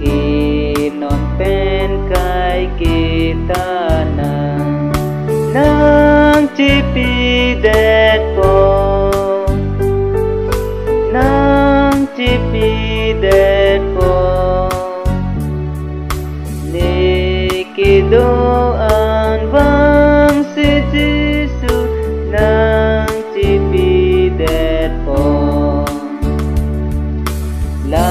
non pen kai kita nang cipi det po nang cipi det po ni kidoan bang si Jisu nang cipi det po la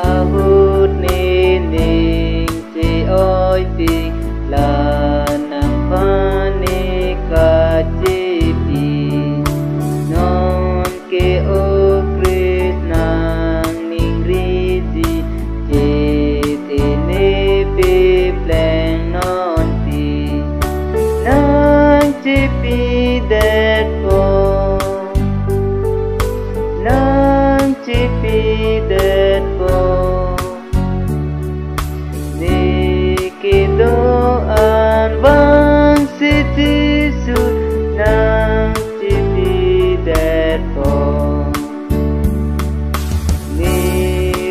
ahut ni ning ci oi ti la nang pani ka cipi non ke o Kris nang ning riji ci ni pi pleng non ti nang cipi det po nang cipi det po ni kidoan bang si Jisu nang cipi det po ni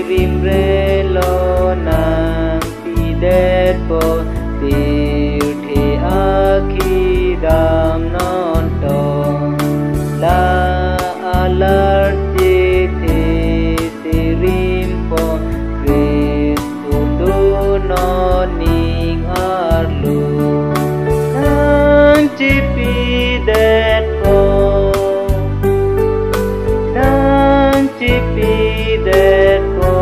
rimrelo nang pi det po tir thi akhi dam non to la alar rimpo Kristus noning arlu nang cipi det po nang cipi det po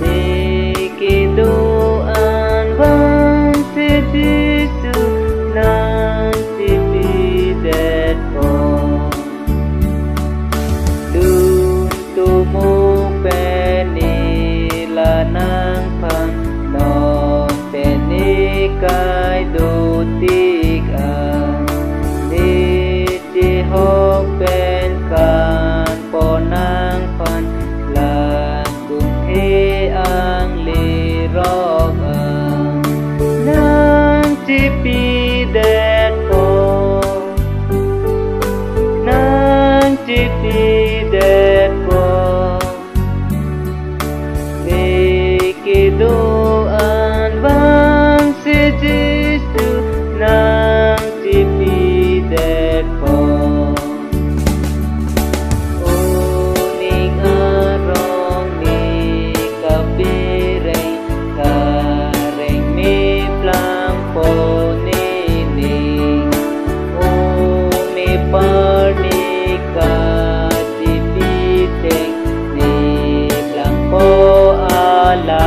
ni kidoan bang si Jisu nang cipi det po tumu peni lanang pang non peni kai do tiga ni ci hok pen kan ponang pan lan tung he ang li rok nang cipi det po nang cipi det po kidoan bang si Jisu nang cipi det po uning arong ni kapireng kareng mi plang po nining umi parnika cipi teng ni plang po ala